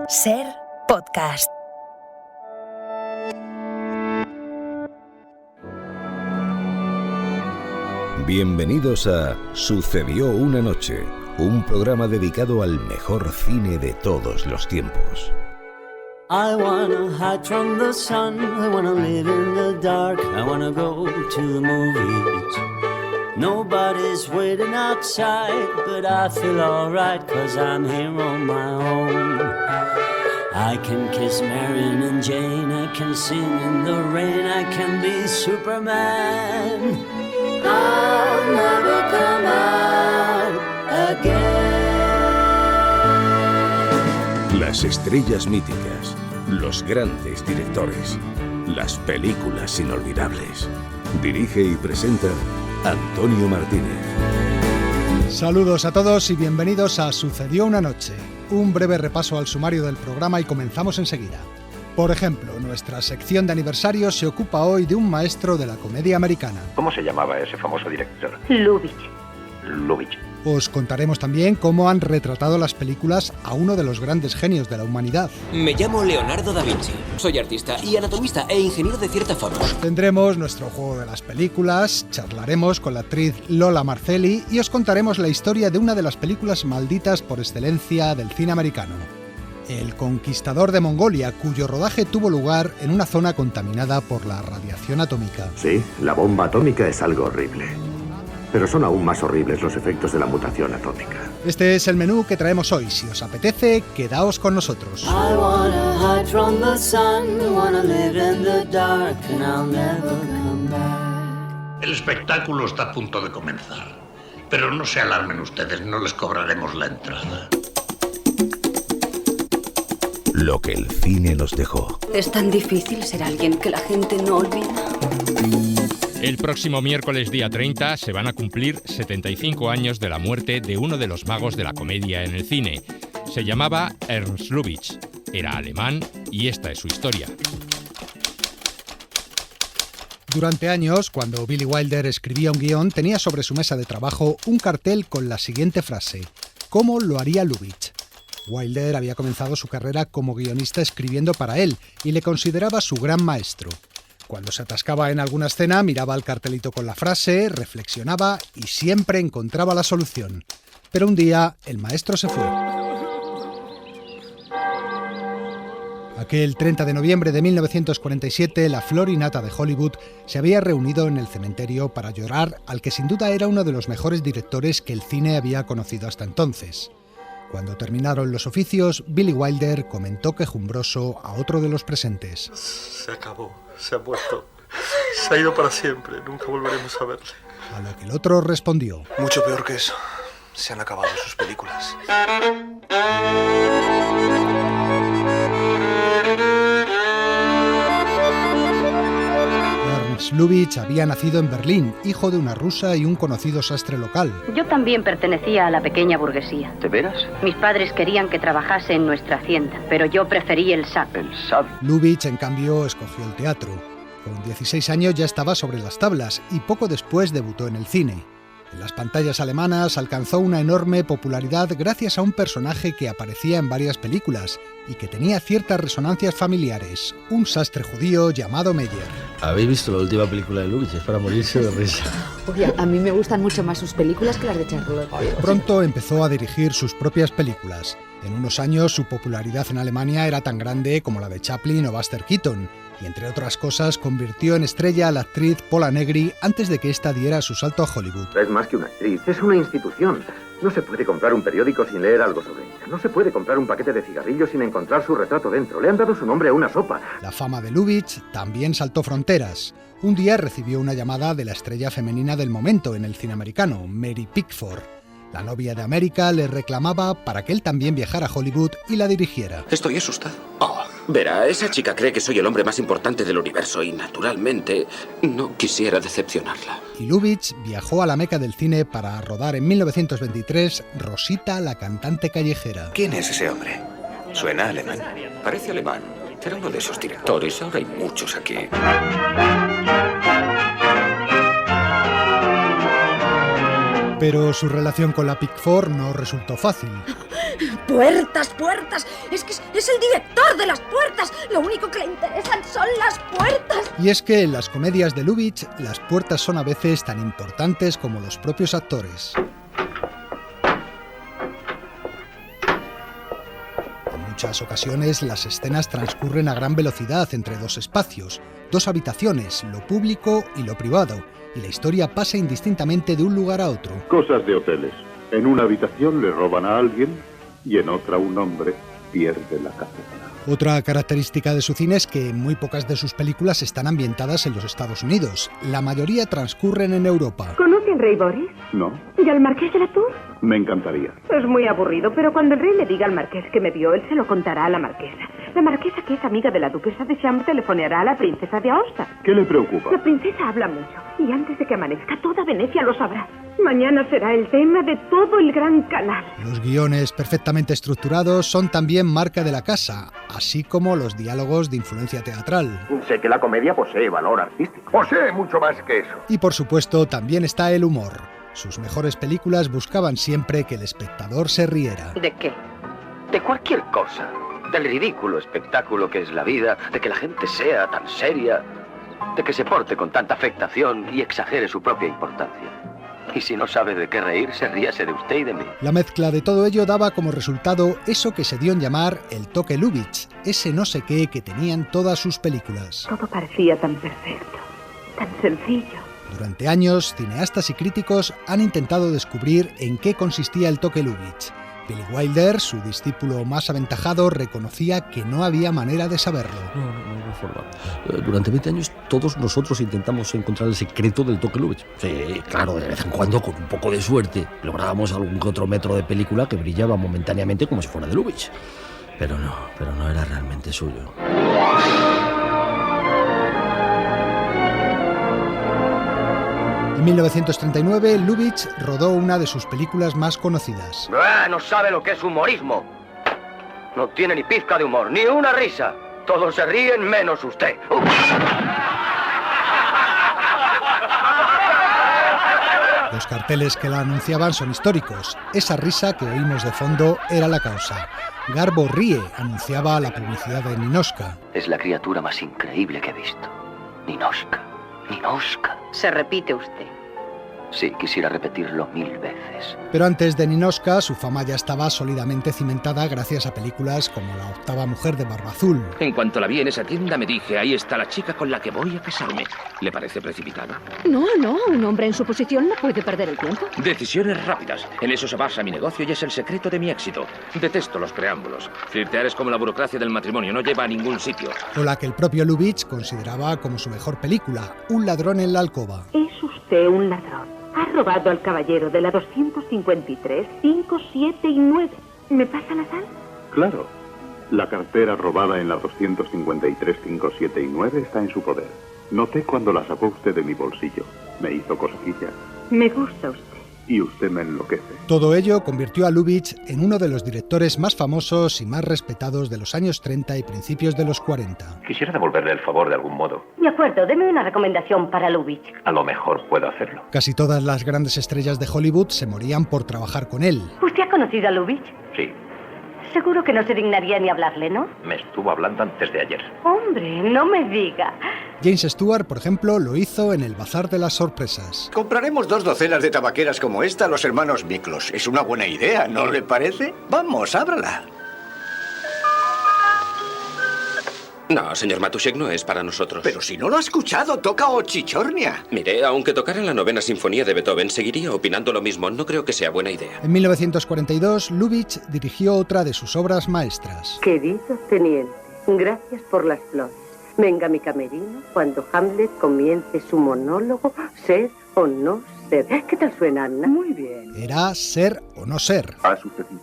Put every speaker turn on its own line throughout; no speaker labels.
Ser podcast.
Bienvenidos a Sucedió una noche, un programa dedicado al mejor cine de todos los tiempos.
I wanna hide from the sun, I wanna live in the dark, I wanna go to the movies. Nobody's waiting outside, but I feel alright, 'cause I'm here on my own. I can kiss Marion and Jane, I can sing in the rain, I can be Superman. I'll never come out again.
Las estrellas míticas, los grandes directores, las películas inolvidables. Dirige y presenta Antonio Martínez.
Saludos a todos y bienvenidos a Sucedió una noche, un breve repaso al sumario del programa y comenzamos enseguida. Por ejemplo, nuestra sección de aniversario se ocupa hoy de un maestro de la comedia americana.
¿Cómo se llamaba ese famoso director?
Lubitsch.
Os contaremos también cómo han retratado las películas a uno de los grandes genios de la humanidad.
Me llamo Leonardo da Vinci. Soy artista y anatomista e ingeniero de cierta fama.
Tendremos nuestro juego de las películas, charlaremos con la actriz Lola Marcelli y os contaremos la historia de una de las películas malditas por excelencia del cine americano. El Conquistador de Mongolia, cuyo rodaje tuvo lugar en una zona contaminada por la radiación atómica.
Sí, la bomba atómica es algo horrible. Pero son aún más horribles los efectos de la mutación atómica.
Este es el menú que traemos hoy. Si os apetece, quedaos con nosotros.
I wanna hide from the sun, I wanna live in the dark, and I'll never come back.
El espectáculo está a punto de comenzar. Pero no se alarmen ustedes, no les cobraremos la entrada.
Lo que el cine nos dejó.
Es tan difícil ser alguien que la gente no olvida.
El próximo miércoles día 30 se van a cumplir 75 años de la muerte de uno de los magos de la comedia en el cine. Se llamaba Ernst Lubitsch, era alemán y esta es su historia.
Durante años, cuando Billy Wilder escribía un guión, tenía sobre su mesa de trabajo un cartel con la siguiente frase: ¿cómo lo haría Lubitsch? Wilder había comenzado su carrera como guionista escribiendo para él y le consideraba su gran maestro. Cuando se atascaba en alguna escena, miraba al cartelito con la frase, reflexionaba y siempre encontraba la solución. Pero un día, el maestro se fue. Aquel 30 de noviembre de 1947, la flor y nata de Hollywood se había reunido en el cementerio para llorar al que sin duda era uno de los mejores directores que el cine había conocido hasta entonces. Cuando terminaron los oficios, Billy Wilder comentó quejumbroso a otro de los presentes:
Se acabó, se ha muerto, se ha ido para siempre, nunca volveremos a verle.
A lo que el otro respondió:
Mucho peor que eso, se han acabado sus películas.
Ernst Lubitsch había nacido en Berlín, hijo de una rusa y un conocido sastre local.
Yo también pertenecía a la pequeña burguesía.
¿De veras?
Mis padres querían que trabajase en nuestra hacienda, pero yo preferí el SAT.
El SAD.
Lubitsch, en cambio, escogió el teatro. Con 16 años ya estaba sobre las tablas y poco después debutó en el cine. En las pantallas alemanas alcanzó una enorme popularidad gracias a un personaje que aparecía en varias películas y que tenía ciertas resonancias familiares, un sastre judío llamado Meyer.
¿Habéis visto la última película de Lubitsch? Es para morirse de risa.
Oye, a mí me gustan mucho más sus películas que las de Charlotte.
Pronto empezó a dirigir sus propias películas. En unos años su popularidad en Alemania era tan grande como la de Chaplin o Buster Keaton, y entre otras cosas convirtió en estrella a la actriz Pola Negri antes de que ésta diera su salto a Hollywood.
Es más que una actriz, es una institución. No se puede comprar un periódico sin leer algo sobre ella. No se puede comprar un paquete de cigarrillos sin encontrar su retrato dentro. Le han dado su nombre a una sopa.
La fama de Lubitsch también saltó fronteras. Un día recibió una llamada de la estrella femenina del momento en el cine americano, Mary Pickford. La novia de América le reclamaba para que él también viajara a Hollywood y la dirigiera.
Estoy asustado. Verá, esa chica cree que soy el hombre más importante del universo y, naturalmente, no quisiera decepcionarla.
Y Lubitsch viajó a la meca del cine para rodar en 1923 Rosita, la cantante callejera.
¿Quién es ese hombre? Suena alemán.
Parece alemán. Era uno de esos directores. Ahora hay muchos aquí.
Pero su relación con la Pickford no resultó fácil.
¡Puertas, puertas! Es que es el director de las puertas. Lo único que le interesan son las puertas.
Y es que en las comedias de Lubitsch, las puertas son a veces tan importantes como los propios actores. En muchas ocasiones, las escenas transcurren a gran velocidad entre dos espacios, dos habitaciones, lo público y lo privado, y la historia pasa indistintamente de un lugar a otro.
Cosas de hoteles. En una habitación le roban a alguien y en otra un hombre pierde la cabeza.
Otra característica de su cine es que muy pocas de sus películas están ambientadas en los Estados Unidos. La mayoría transcurren en Europa.
¿Conocen Rey Boris?
No.
¿Y al Marqués de la Tour?
Me encantaría.
Es muy aburrido, pero cuando el rey le diga al marqués que me vio, él se lo contará a la marquesa. La marquesa, que es amiga de la duquesa de Cham, telefoneará a la princesa de Aosta.
¿Qué le preocupa?
La princesa habla mucho, y antes de que amanezca, toda Venecia lo sabrá. Mañana será el tema de todo el gran canal.
Los guiones perfectamente estructurados son también marca de la casa, así como los diálogos de influencia teatral.
Sé que la comedia posee valor artístico. Posee mucho más que eso.
Y por supuesto, también está el humor. Sus mejores películas buscaban siempre que el espectador se riera.
¿De qué? De cualquier cosa. Del ridículo espectáculo que es la vida, de que la gente sea tan seria, de que se porte con tanta afectación y exagere su propia importancia. Y si no sabe de qué reírse, ríase de usted y de mí.
La mezcla de todo ello daba como resultado eso que se dio en llamar el toque Lubitsch, ese no sé qué que tenían todas sus películas.
Todo parecía tan perfecto, tan sencillo.
Durante años, cineastas y críticos han intentado descubrir en qué consistía el toque Lubitsch. Billy Wilder, su discípulo más aventajado, reconocía que no había manera de saberlo.
No forma. Durante 20 años todos nosotros intentamos encontrar el secreto del toque Lubitsch. Sí, claro, de vez en cuando, con un poco de suerte, lográbamos algún que otro metro de película que brillaba momentáneamente como si fuera de Lubitsch. Pero no era realmente suyo.
En 1939, Lubitsch rodó una de sus películas más conocidas.
No sabe lo que es humorismo. No tiene ni pizca de humor, ni una risa. Todos se ríen menos usted.
Los carteles que la anunciaban son históricos. Esa risa que oímos de fondo era la causa. Garbo ríe, anunciaba la publicidad de Ninoshka.
Es la criatura más increíble que he visto. Ninoshka. Ninoshka.
Se repite usted.
Sí, quisiera repetirlo 1000 veces.
Pero antes de Ninoshka, su fama ya estaba sólidamente cimentada gracias a películas como La octava mujer de Barba Azul.
En cuanto la vi en esa tienda me dije, ahí está la chica con la que voy a casarme. ¿Le parece precipitada?
No, un hombre en su posición no puede perder el tiempo.
Decisiones rápidas. En eso se basa mi negocio y es el secreto de mi éxito. Detesto los preámbulos. Flirtear es como la burocracia del matrimonio, no lleva a ningún sitio.
O la que el propio Lubitsch consideraba como su mejor película, Un ladrón en la alcoba.
Es usted un ladrón. Ha robado al caballero de la 253, 5, 7 y 9. ¿Me pasa la sal?
Claro. La cartera robada en la 253, 5, 7 y 9 está en su poder. Noté cuando la sacó usted de mi bolsillo. Me hizo cosquillas.
Me gusta usted.
Y usted me enloquece.
Todo ello convirtió a Lubitsch en uno de los directores más famosos y más respetados de los años 30 y principios de los 40.
Quisiera devolverle el favor de algún modo.
De acuerdo, deme una recomendación para Lubitsch.
A lo mejor puedo hacerlo.
Casi todas las grandes estrellas de Hollywood se morían por trabajar con él.
¿Usted ha conocido a Lubitsch?
Sí.
Seguro que no se dignaría ni hablarle, ¿no?
Me estuvo hablando antes de ayer.
Hombre, no me diga.
James Stewart, por ejemplo, lo hizo en El Bazar de las Sorpresas.
Compraremos 2 docenas de tabaqueras como esta a los hermanos Miklos. Es una buena idea, ¿no le parece? Vamos, ábrala.
No, señor Matuszek, no es para nosotros.
Pero si no lo ha escuchado, toca Ochichornia.
Mire, aunque tocara la 9ª sinfonía de Beethoven, seguiría opinando lo mismo. No creo que sea buena idea.
En 1942, Lubitsch dirigió otra de sus obras maestras.
Querido teniente, gracias por las flores. Venga a mi camerino cuando Hamlet comience su monólogo, ser o no ser. ¿Qué tal suena, Anna? Muy bien.
Era Ser o no ser.
Ha sucedido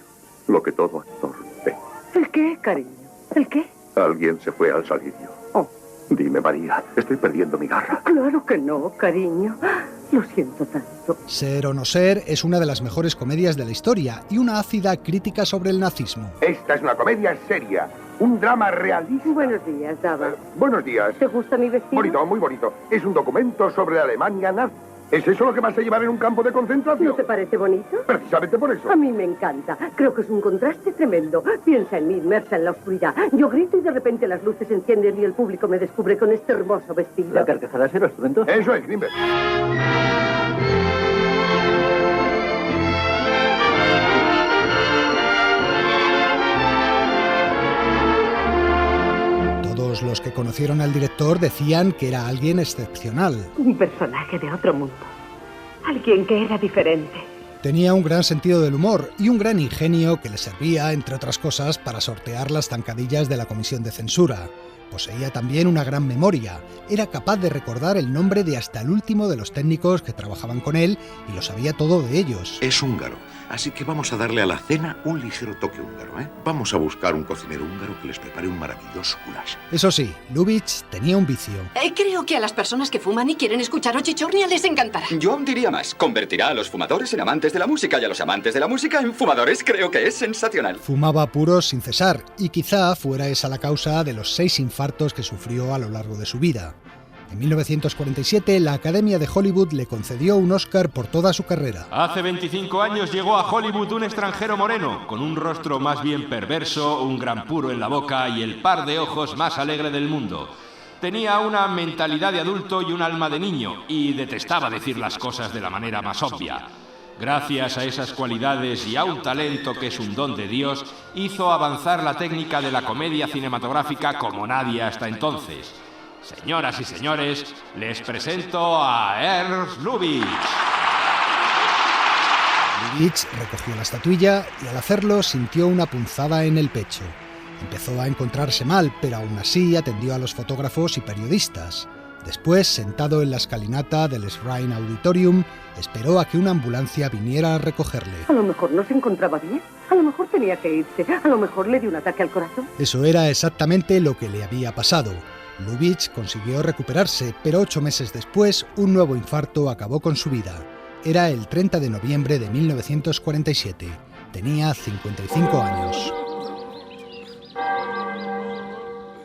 lo que todo actor ve.
¿El qué, cariño? ¿El qué?
Alguien se fue al salidio.
Oh.
Dime, María, estoy perdiendo mi garra.
Claro que no, cariño. Lo siento tanto.
Ser o no ser es una de las mejores comedias de la historia y una ácida crítica sobre el nazismo.
Esta es una comedia seria, un drama realista.
Buenos días, Dava.
Buenos días.
¿Te gusta mi vestido?
Bonito, muy bonito. Es un documento sobre la Alemania nazi.
¿Es eso lo que vas a llevar en un campo de concentración?
¿No te parece bonito?
Precisamente por eso.
A mí me encanta. Creo que es un contraste tremendo. Piensa en mí, inmersa en la oscuridad. Yo grito y de repente las luces se encienden y el público me descubre con este hermoso vestido.
¿La carcajada será estruendo?
Eso es, Grimberg.
Todos los que conocieron al director decían que era alguien excepcional.
Un personaje de otro mundo. Alguien que era diferente.
Tenía un gran sentido del humor y un gran ingenio que le servía, entre otras cosas, para sortear las zancadillas de la comisión de censura. Poseía también una gran memoria. Era capaz de recordar el nombre de hasta el último de los técnicos que trabajaban con él y lo sabía todo de ellos.
Es húngaro, así que vamos a darle a la cena un ligero toque húngaro, ¿eh? Vamos a buscar un cocinero húngaro que les prepare un maravilloso goulash.
Eso sí, Lubitsch tenía un vicio.
Creo que a las personas que fuman y quieren escuchar Ochichornia les encantará.
Yo diría más, convertirá a los fumadores en amantes de la música y a los amantes de la música en fumadores. Creo que es sensacional.
Fumaba puros sin cesar y quizá fuera esa la causa de los 6 infartos que sufrió a lo largo de su vida. En 1947, la Academia de Hollywood le concedió un Oscar por toda su carrera.
Hace 25 años llegó a Hollywood un extranjero moreno, con un rostro más bien perverso, un gran puro en la boca y el par de ojos más alegre del mundo. Tenía una mentalidad de adulto y un alma de niño, y detestaba decir las cosas de la manera más obvia. Gracias a esas cualidades y a un talento que es un don de Dios, hizo avanzar la técnica de la comedia cinematográfica como nadie hasta entonces. Señoras y señores, les presento a Ernst Lubitsch.
Lubitsch recogió la estatuilla y al hacerlo sintió una punzada en el pecho. Empezó a encontrarse mal, pero aún así atendió a los fotógrafos y periodistas. Después, sentado en la escalinata del Shrine Auditorium, esperó a que una ambulancia viniera a recogerle.
A lo mejor no se encontraba bien. A lo mejor tenía que irse. A lo mejor le dio un ataque al corazón.
Eso era exactamente lo que le había pasado. Lubitsch consiguió recuperarse, pero 8 meses después, un nuevo infarto acabó con su vida. Era el 30 de noviembre de 1947. Tenía 55 años.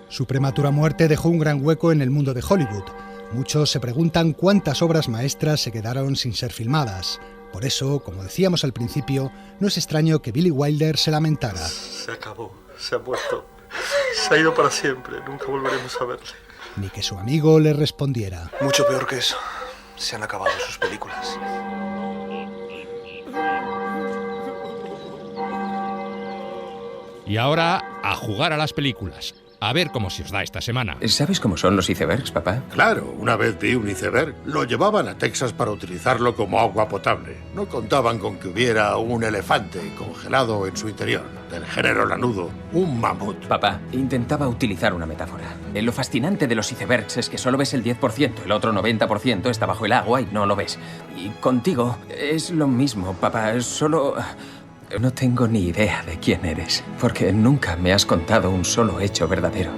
Su prematura muerte dejó un gran hueco en el mundo de Hollywood. Muchos se preguntan cuántas obras maestras se quedaron sin ser filmadas. Por eso, como decíamos al principio, no es extraño que Billy Wilder se lamentara.
Se acabó, se ha muerto. Se ha ido para siempre, nunca volveremos a verle.
Ni que su amigo le respondiera.
Mucho peor que eso. Se han acabado sus películas.
Y ahora, a jugar a las películas. A ver cómo se os da esta semana.
¿Sabes cómo son los icebergs, papá?
Claro, una vez vi un iceberg. Lo llevaban a Texas para utilizarlo como agua potable. No contaban con que hubiera un elefante congelado en su interior, del género lanudo, un mamut.
Papá, intentaba utilizar una metáfora. Lo fascinante de los icebergs es que solo ves el 10%, el otro 90% está bajo el agua y no lo ves. Y contigo es lo mismo, papá, solo... No tengo ni idea de quién eres, porque nunca me has contado un solo hecho verdadero.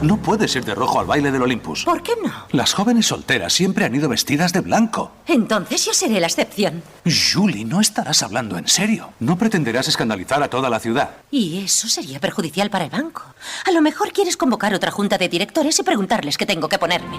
No puedes ir de rojo al baile del Olympus.
¿Por qué no?
Las jóvenes solteras siempre han ido vestidas de blanco.
Entonces yo seré la excepción.
Julie, no estarás hablando en serio. No pretenderás escandalizar a toda la ciudad.
Y eso sería perjudicial para el banco. A lo mejor quieres convocar otra junta de directores y preguntarles qué tengo que ponerme.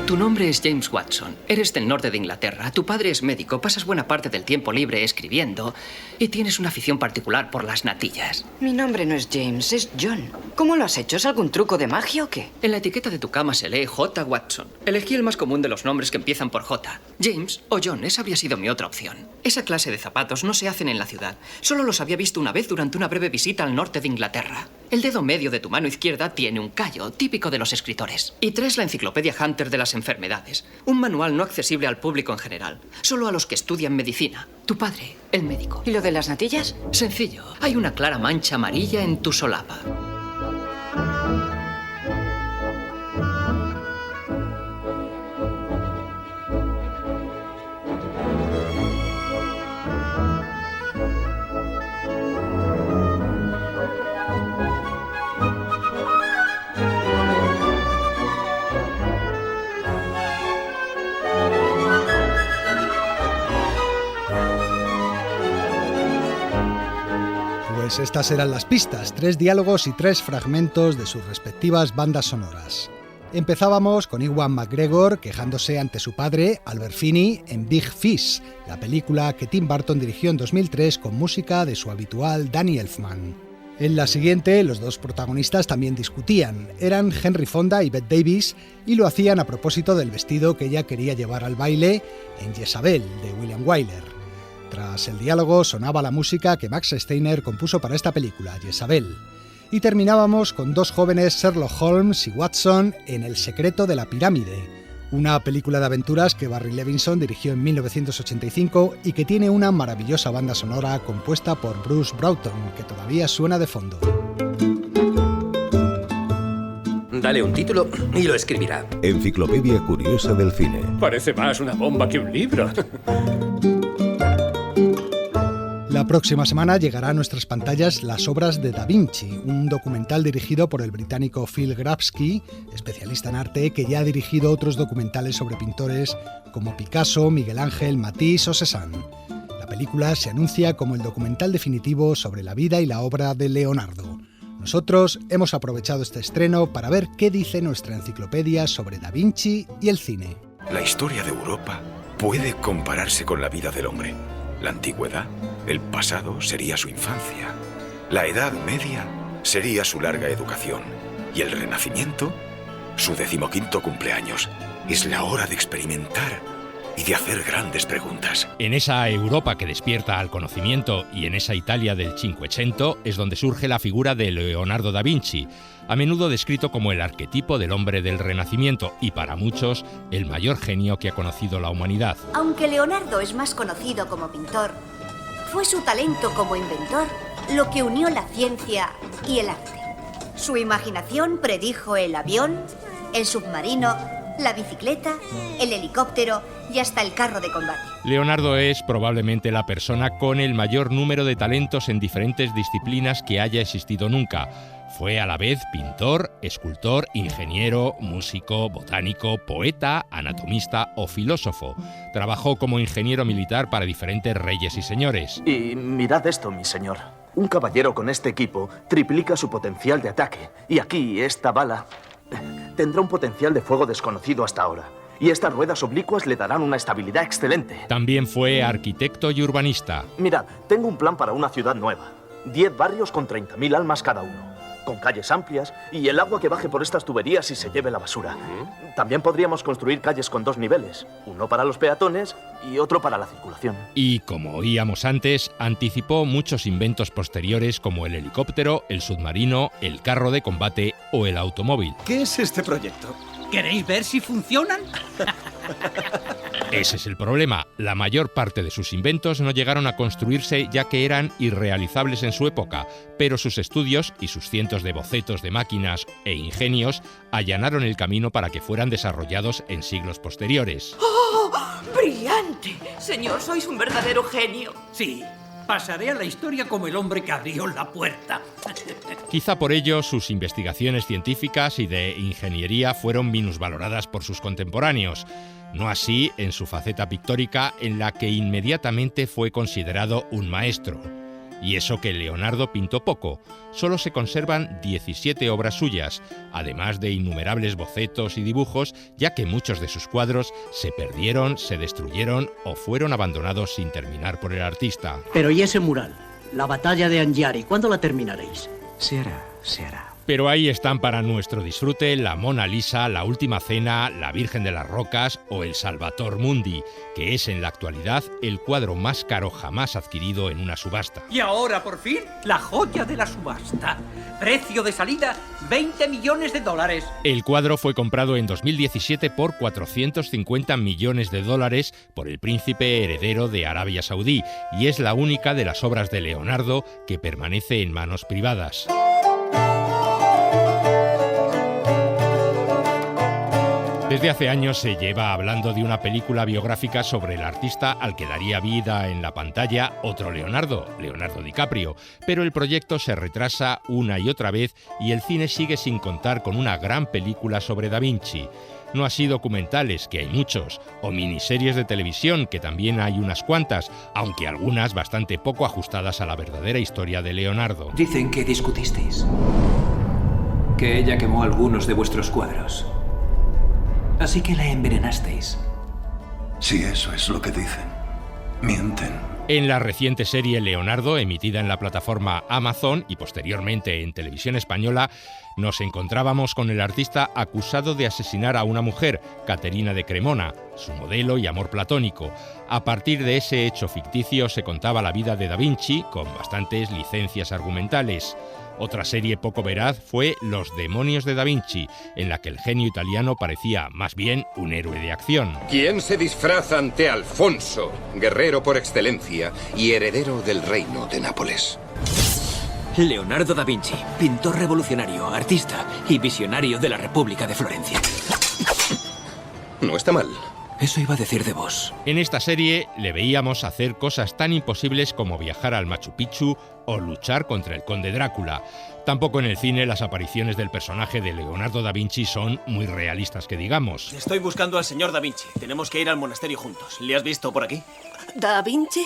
Tu nombre es James Watson. Eres del norte de Inglaterra. Tu padre es médico. Pasas buena parte del tiempo libre escribiendo. Y tienes una afición particular por las natillas.
Mi nombre no es James, es John. ¿Cómo lo has hecho? ¿Es algún truco de magia o qué?
En la etiqueta de tu cama se lee J. Watson. Elegí el más común de los nombres que empiezan por J. James o John, esa habría sido mi otra opción. Esa clase de zapatos no se hacen en la ciudad. Solo los había visto una vez durante una breve visita al norte de Inglaterra. El dedo medio de tu mano izquierda tiene un callo, típico de los escritores. Y 3, la enciclopedia Hunter de las enfermedades. Un manual no accesible al público en general. Solo a los que estudian medicina. Tu padre, el médico.
¿Y lo de las natillas?
Sencillo. Hay una clara mancha amarilla en tu solapa.
Pues estas eran las pistas, 3 diálogos y 3 fragmentos de sus respectivas bandas sonoras. Empezábamos con Ewan McGregor quejándose ante su padre, Albert Finney, en Big Fish, la película que Tim Burton dirigió en 2003 con música de su habitual Danny Elfman. En la siguiente, los 2 protagonistas también discutían. Eran Henry Fonda y Bette Davis y lo hacían a propósito del vestido que ella quería llevar al baile en Jezabel, de William Wyler. Tras el diálogo sonaba la música que Max Steiner compuso para esta película, Jezabel. Y terminábamos con 2 jóvenes Sherlock Holmes y Watson en El secreto de la pirámide, una película de aventuras que Barry Levinson dirigió en 1985 y que tiene una maravillosa banda sonora compuesta por Bruce Broughton, que todavía suena de fondo.
Dale un título y lo escribirá.
Enciclopedia curiosa del cine.
Parece más una bomba que un libro.
La próxima semana llegará a nuestras pantallas Las obras de Da Vinci, un documental dirigido por el británico Phil Grabsky, especialista en arte, que ya ha dirigido otros documentales sobre pintores como Picasso, Miguel Ángel, Matisse o Cézanne. La película se anuncia como el documental definitivo sobre la vida y la obra de Leonardo. Nosotros hemos aprovechado este estreno para ver qué dice nuestra enciclopedia sobre Da Vinci y el cine.
La historia de Europa puede compararse con la vida del hombre. La antigüedad, el pasado, sería su infancia. La Edad Media sería su larga educación. Y el Renacimiento, su 15º cumpleaños. Es la hora de experimentar y de hacer grandes preguntas.
En esa Europa que despierta al conocimiento y en esa Italia del Cinquecento es donde surge la figura de Leonardo da Vinci, a menudo descrito como el arquetipo del hombre del Renacimiento y para muchos el mayor genio que ha conocido la humanidad.
Aunque Leonardo es más conocido como pintor, fue su talento como inventor lo que unió la ciencia y el arte. Su imaginación predijo el avión, el submarino, la bicicleta, el helicóptero y hasta el carro de combate.
Leonardo es probablemente la persona con el mayor número de talentos en diferentes disciplinas que haya existido nunca. Fue a la vez pintor, escultor, ingeniero, músico, botánico, poeta, anatomista o filósofo. Trabajó como ingeniero militar para diferentes reyes y señores.
Y mirad esto, mi señor. Un caballero con este equipo triplica su potencial de ataque. Y aquí, esta bala tendrá un potencial de fuego desconocido hasta ahora. Y estas ruedas oblicuas le darán una estabilidad excelente.
También fue arquitecto y urbanista.
Mirad, tengo un plan para una ciudad nueva. 10 barrios con 30.000 almas cada uno, con calles amplias y el agua que baje por estas tuberías y se lleve la basura. También podríamos construir calles con 2 niveles, uno para los peatones y otro para la circulación.
Y, como oíamos antes, anticipó muchos inventos posteriores como el helicóptero, el submarino, el carro de combate o el automóvil.
¿Qué es este proyecto? ¿Queréis ver si funcionan?
Ese es el problema. La mayor parte de sus inventos no llegaron a construirse ya que eran irrealizables en su época, pero sus estudios y sus cientos de bocetos de máquinas e ingenios allanaron el camino para que fueran desarrollados en siglos posteriores.
¡Oh! ¡Brillante! Señor, sois un verdadero genio.
Sí, pasaré a la historia como el hombre que abrió la puerta.
Quizá por ello sus investigaciones científicas y de ingeniería fueron minusvaloradas por sus contemporáneos. No así en su faceta pictórica, en la que inmediatamente fue considerado un maestro. Y eso que Leonardo pintó poco. Solo se conservan 17 obras suyas, además de innumerables bocetos y dibujos, ya que muchos de sus cuadros se perdieron, se destruyeron o fueron abandonados sin terminar por el artista.
Pero ¿y ese mural? La batalla de Anghiari, ¿cuándo la terminaréis?
Se hará, se hará.
Pero ahí están para nuestro disfrute la Mona Lisa, la Última Cena, la Virgen de las Rocas o el Salvator Mundi, que es en la actualidad el cuadro más caro jamás adquirido en una subasta.
Y ahora, por fin, la joya de la subasta. Precio de salida, $20 millones.
El cuadro fue comprado en 2017 por $450 millones por el príncipe heredero de Arabia Saudí y es la única de las obras de Leonardo que permanece en manos privadas. Desde hace años se lleva hablando de una película biográfica sobre el artista al que daría vida en la pantalla otro Leonardo, Leonardo DiCaprio, pero el proyecto se retrasa una y otra vez y el cine sigue sin contar con una gran película sobre Da Vinci. No así documentales, que hay muchos, o miniseries de televisión, que también hay unas cuantas, aunque algunas bastante poco ajustadas a la verdadera historia de Leonardo.
Dicen que discutisteis, que ella quemó algunos de vuestros cuadros. Así que la envenenasteis.
Si eso es lo que dicen, mienten.
En la reciente serie Leonardo, emitida en la plataforma Amazon y posteriormente en Televisión Española, nos encontrábamos con el artista acusado de asesinar a una mujer, Caterina de Cremona, su modelo y amor platónico. A partir de ese hecho ficticio se contaba la vida de Da Vinci, con bastantes licencias argumentales. Otra serie poco veraz fue Los demonios de Da Vinci, en la que el genio italiano parecía más bien un héroe de acción.
¿Quién se disfraza ante Alfonso, guerrero por excelencia y heredero del reino de Nápoles?
Leonardo da Vinci, pintor revolucionario, artista y visionario de la República de Florencia.
No está mal.
Eso iba a decir de vos.
En esta serie le veíamos hacer cosas tan imposibles como viajar al Machu Picchu o luchar contra el conde Drácula. Tampoco en el cine las apariciones del personaje de Leonardo da Vinci son muy realistas que digamos.
Estoy buscando al señor da Vinci. Tenemos que ir al monasterio juntos. ¿Le has visto por aquí?
¿Da Vinci?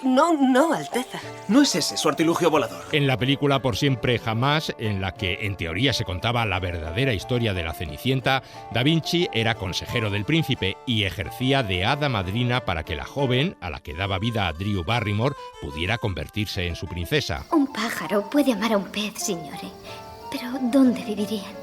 No, Alteza.
No es ese su artilugio volador.
En la película Por siempre jamás, en la que en teoría se contaba la verdadera historia de la Cenicienta, Da Vinci era consejero del príncipe y ejercía de hada madrina para que la joven, a la que daba vida a Drew Barrymore, pudiera convertirse en su princesa.
Un pájaro puede amar a un pez, señore. Pero ¿dónde vivirían?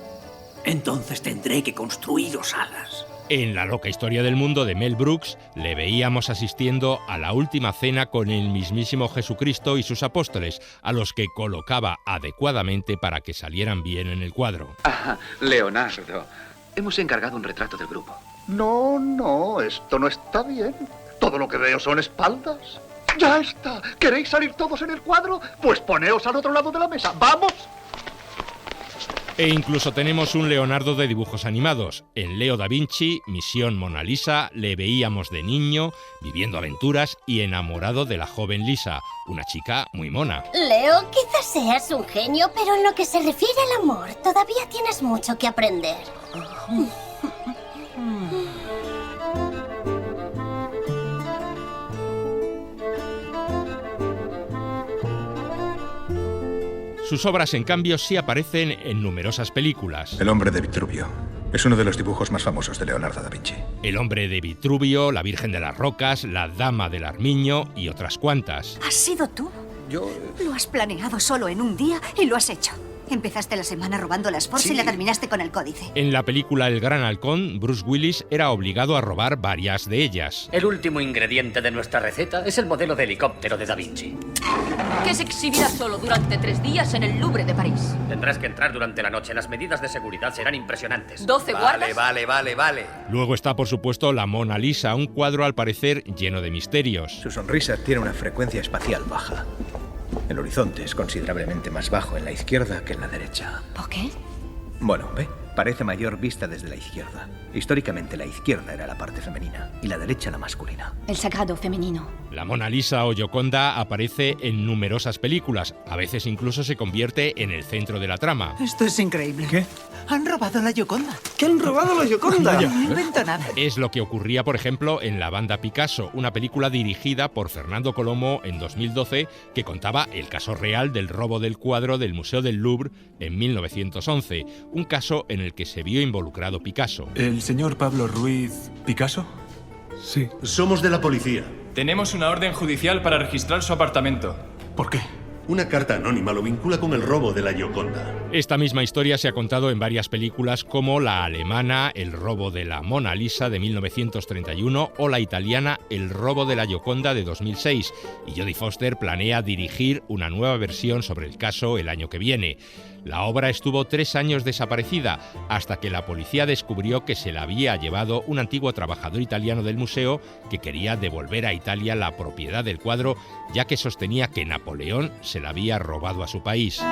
Entonces tendré que construiros alas.
En La loca historia del mundo de Mel Brooks le veíamos asistiendo a la última cena con el mismísimo Jesucristo y sus apóstoles, a los que colocaba adecuadamente para que salieran bien en el cuadro.
Ah, Leonardo, hemos encargado un retrato del grupo.
No, esto no está bien. Todo lo que veo son espaldas. ¡Ya está! ¿Queréis salir todos en el cuadro? Pues poneos al otro lado de la mesa. ¡Vamos!
E incluso tenemos un Leonardo de dibujos animados. En Leo da Vinci, Misión Mona Lisa, le veíamos de niño, viviendo aventuras y enamorado de la joven Lisa, una chica muy mona.
Leo, quizás seas un genio, pero en lo que se refiere al amor, todavía tienes mucho que aprender.
Sus obras, en cambio, sí aparecen en numerosas películas.
El hombre de Vitruvio es uno de los dibujos más famosos de Leonardo da Vinci.
El hombre de Vitruvio, La Virgen de las Rocas, La Dama del Armiño y otras cuantas.
¿Has sido tú?
Yo...
Lo has planeado solo en un día y lo has hecho. Empezaste la semana robando las Force y la terminaste con el códice.
En la película El Gran Halcón, Bruce Willis era obligado a robar varias de ellas.
El último ingrediente de nuestra receta es el modelo de helicóptero de Da Vinci.
Que se exhibirá solo durante 3 días en el Louvre de París.
Tendrás que entrar durante la noche. Las medidas de seguridad serán impresionantes.
12 guardas.
Vale.
Luego está, por supuesto, la Mona Lisa, un cuadro al parecer lleno de misterios.
Su sonrisa tiene una frecuencia espacial baja. El horizonte es considerablemente más bajo en la izquierda que en la derecha.
¿Por qué?
Bueno, ¿ve?
Parece mayor vista desde la izquierda. Históricamente la izquierda era la parte femenina y la derecha la masculina.
El sagrado femenino.
La Mona Lisa o Gioconda aparece en numerosas películas. A veces incluso se convierte en el centro de la trama.
Esto es increíble.
¿Qué?
Han robado la Gioconda.
¿Qué han robado la Gioconda?
No invento nada.
Es lo que ocurría, por ejemplo, en La Banda Picasso, una película dirigida por Fernando Colomo en 2012 que contaba el caso real del robo del cuadro del Museo del Louvre en 1911, un caso en el que se vio involucrado Picasso.
¿El señor Pablo Ruiz Picasso?
Sí. Somos de la policía.
Tenemos una orden judicial para registrar su apartamento.
¿Por qué?
Una carta anónima lo vincula con el robo de la Gioconda.
Esta misma historia se ha contado en varias películas como la alemana El robo de la Mona Lisa de 1931 o la italiana El robo de la Gioconda de 2006, y Jodie Foster planea dirigir una nueva versión sobre el caso el año que viene. La obra estuvo 3 años desaparecida hasta que la policía descubrió que se la había llevado un antiguo trabajador italiano del museo que quería devolver a Italia la propiedad del cuadro, ya que sostenía que Napoleón se la había robado a su país.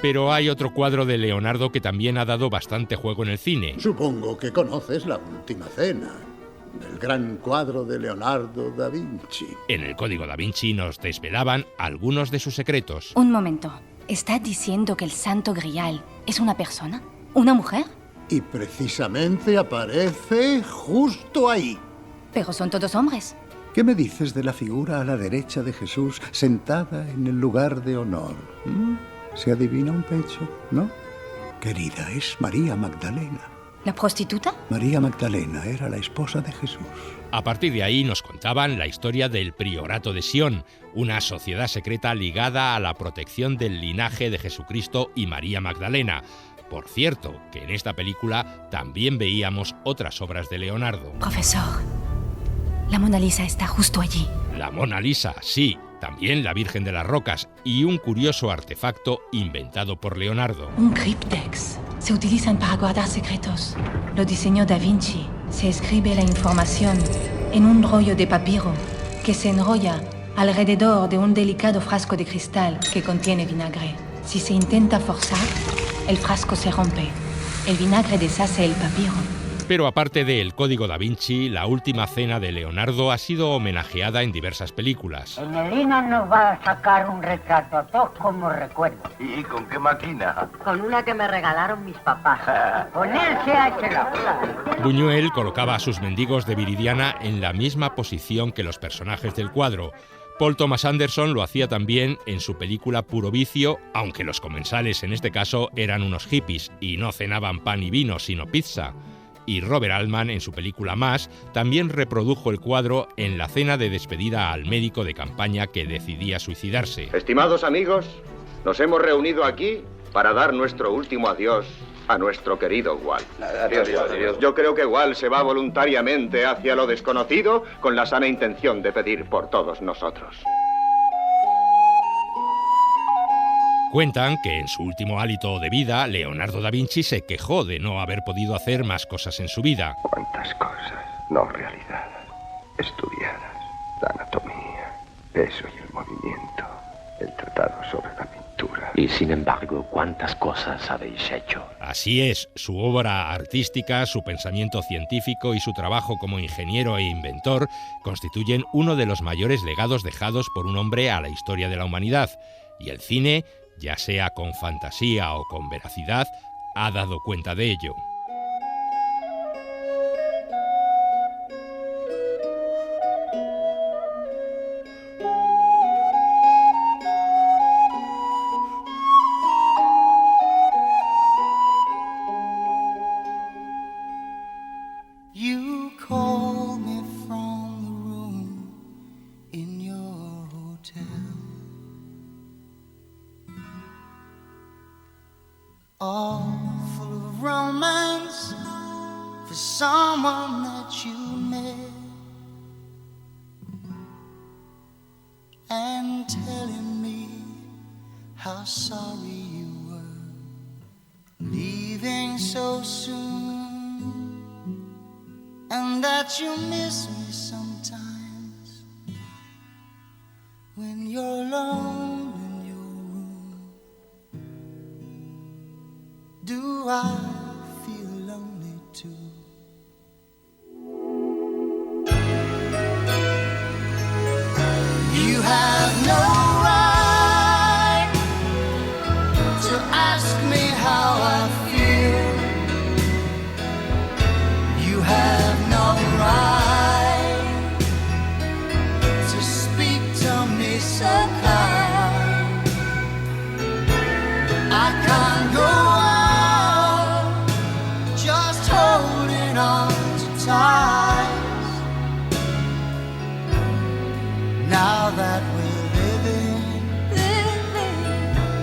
Pero hay otro cuadro de Leonardo que también ha dado bastante juego en el cine.
Supongo que conoces La Última Cena, el gran cuadro de Leonardo da Vinci.
En el Código da Vinci nos desvelaban algunos de sus secretos.
Un momento. ¿Estás diciendo que el Santo Grial es una persona? ¿Una mujer?
Y precisamente aparece justo ahí.
Pero son todos hombres.
¿Qué me dices de la figura a la derecha de Jesús sentada en el lugar de honor? ¿Se adivina un pecho, no? Querida, es María Magdalena.
¿La prostituta?
María Magdalena era la esposa de Jesús.
A partir de ahí nos contaban la historia del Priorato de Sion, una sociedad secreta ligada a la protección del linaje de Jesucristo y María Magdalena. Por cierto, que en esta película también veíamos otras obras de Leonardo.
Profesor, la Mona Lisa está justo allí.
La Mona Lisa, sí. También la Virgen de las Rocas y un curioso artefacto inventado por Leonardo.
Un cryptex. Se utilizan para guardar secretos. Lo diseñó Da Vinci. Se escribe la información en un rollo de papiro que se enrolla alrededor de un delicado frasco de cristal que contiene vinagre. Si se intenta forzar, el frasco se rompe. El vinagre deshace el papiro.
Pero aparte de El Código da Vinci, La Última Cena de Leonardo ha sido homenajeada en diversas películas.
El Melina nos va a sacar un retrato a todos como recuerdo.
¿Y con qué máquina?
Con una que me regalaron mis papás. Con él se ha hecho la...
Buñuel colocaba a sus mendigos de Viridiana en la misma posición que los personajes del cuadro. Paul Thomas Anderson lo hacía también en su película Puro Vicio, aunque los comensales en este caso eran unos hippies y no cenaban pan y vino, sino pizza. Y Robert Altman, en su película Más, también reprodujo el cuadro en la cena de despedida al médico de campaña que decidía suicidarse.
Estimados amigos, nos hemos reunido aquí para dar nuestro último adiós a nuestro querido Walt.
Adiós.
Yo creo que Walt se va voluntariamente hacia lo desconocido con la sana intención de pedir por todos nosotros.
Cuentan que en su último hálito de vida, Leonardo da Vinci se quejó de no haber podido hacer más cosas en su vida.
Cuántas cosas no realizadas, estudiadas, la anatomía, peso y el movimiento, el tratado sobre la pintura.
Y sin embargo, cuántas cosas habéis hecho.
Así es, su obra artística, su pensamiento científico y su trabajo como ingeniero e inventor constituyen uno de los mayores legados dejados por un hombre a la historia de la humanidad. Y el cine, ya sea con fantasía o con veracidad, ha dado cuenta de ello.
You call me from the room in your hotel. All full of romance for someone that you met, and telling me how sorry you were leaving so soon, and that you miss me sometimes. you're alone in your room, do I feel lonely too? You have no right to ask me how I feel. You have no right to speak to me so kind. I can't go on just holding on to ties. Now that we're living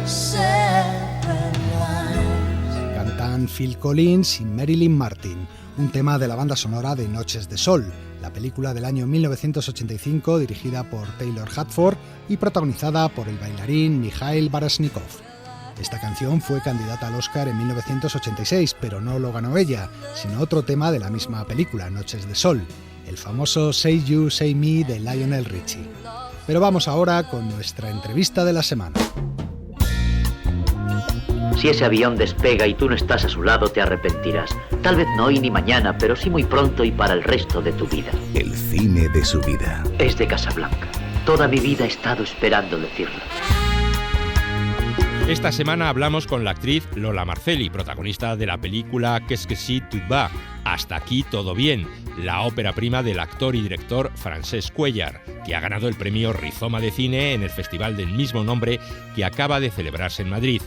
separate lives.
Cantan Phil Collins y Marilyn Martin, un tema de la banda sonora de Noches de Sol, la película del año 1985 dirigida por Taylor Hackford y protagonizada por el bailarín Mikhail Baryshnikov. Esta canción fue candidata al Oscar en 1986, pero no lo ganó ella, sino otro tema de la misma película, Noches de Sol, el famoso Say You, Say Me de Lionel Richie. Pero vamos ahora con nuestra entrevista de la semana.
Si ese avión despega y tú no estás a su lado, te arrepentirás. Tal vez no hoy ni mañana, pero sí muy pronto y para el resto de tu vida.
El cine de su vida.
Es de Casablanca. Toda mi vida he estado esperando decirlo.
Esta semana hablamos con la actriz Lola Marcelli, protagonista de la película Qu'est-ce que si tout va? Hasta aquí todo bien, la ópera prima del actor y director Francesc Cuéllar, que ha ganado el premio Rizoma de Cine en el festival del mismo nombre que acaba de celebrarse en Madrid.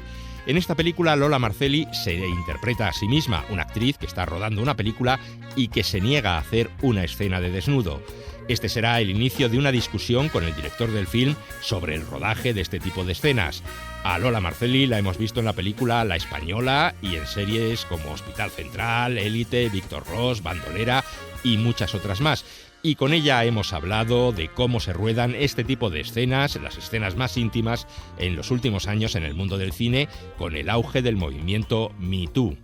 En esta película Lola Marcelli se interpreta a sí misma, una actriz que está rodando una película y que se niega a hacer una escena de desnudo. Este será el inicio de una discusión con el director del film sobre el rodaje de este tipo de escenas. A Lola Marcelli la hemos visto en la película La Española y en series como Hospital Central, Élite, Víctor Ros, Bandolera y muchas otras más. Y con ella hemos hablado de cómo se ruedan este tipo de escenas, las escenas más íntimas, en los últimos años en el mundo del cine, con el auge del movimiento Me Too.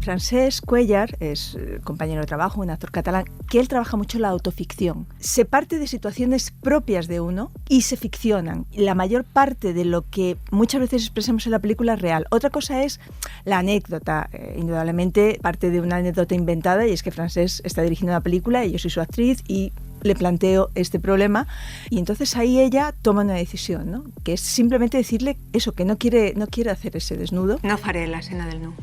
Francesc Cuéllar es compañero de trabajo, un actor catalán, que él trabaja mucho la autoficción. Se parte de situaciones propias de uno y se ficcionan. La mayor parte de lo que muchas veces expresamos en la película es real. Otra cosa es la anécdota, indudablemente parte de una anécdota inventada, y es que Francesc está dirigiendo una película y yo soy su actriz y le planteo este problema, y entonces ahí ella toma una decisión, ¿no? Que es simplemente decirle eso, que no quiere hacer ese desnudo.
No faré la escena del nu.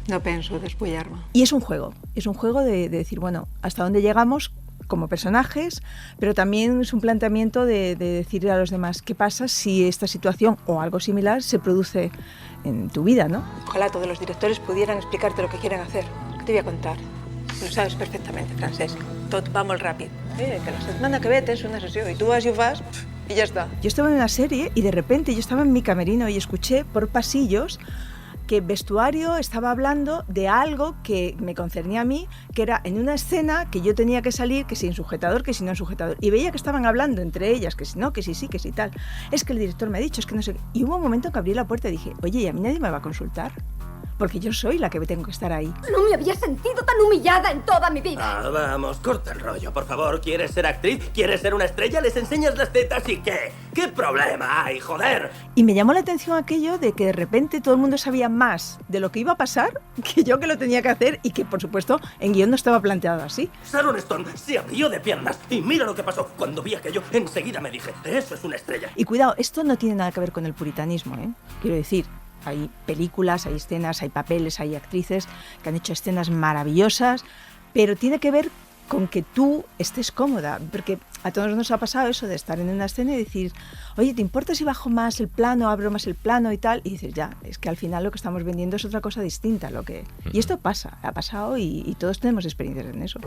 No pienso despullarme.
Y es un juego de decir, bueno, hasta dónde llegamos como personajes, pero también es un planteamiento de decirle a los demás qué pasa si esta situación o algo similar se produce en tu vida, ¿no?
Ojalá todos los directores pudieran explicarte lo que quieren hacer. ¿Qué te voy a contar? Lo sabes perfectamente, Francesc. Tot va molt ràpid. Que la setmana que ve tens una sessió i tu vas i ho fas y ya está.
Yo estaba en una serie y de repente yo estaba en mi camerino y escuché por pasillos que vestuario estaba hablando de algo que me concernía a mí, que era en una escena que yo tenía que salir, que sin sujetador, que sin no sujetador. Y veía que estaban hablando entre ellas, que si no, que si sí, que si tal. Es que el director me ha dicho, es que no sé qué. Y hubo un momento que abrí la puerta y dije, oye, ¿y a mí nadie me va a consultar? Porque yo soy la que tengo que estar ahí.
No me había sentido tan humillada en toda mi vida.
Vamos, corta el rollo, por favor. ¿Quieres ser actriz? ¿Quieres ser una estrella? ¿Les enseñas las tetas y qué? ¿Qué problema hay, joder?
Y me llamó la atención aquello de que de repente todo el mundo sabía más de lo que iba a pasar que yo, que lo tenía que hacer, y que, por supuesto, en guión no estaba planteado así.
Sharon Stone se abrió de piernas y mira lo que pasó. Cuando vi aquello, enseguida me dije, eso es una estrella.
Y cuidado, esto no tiene nada que ver con el puritanismo, ¿eh? Quiero decir, hay películas, hay escenas, hay papeles, hay actrices que han hecho escenas maravillosas, pero tiene que ver con que tú estés cómoda, porque a todos nos ha pasado eso de estar en una escena y decir, oye, ¿te importa si bajo más el plano, abro más el plano y tal? Y dices, ya, es que al final lo que estamos vendiendo es otra cosa distinta. Y esto pasa, ha pasado y todos tenemos experiencias en eso.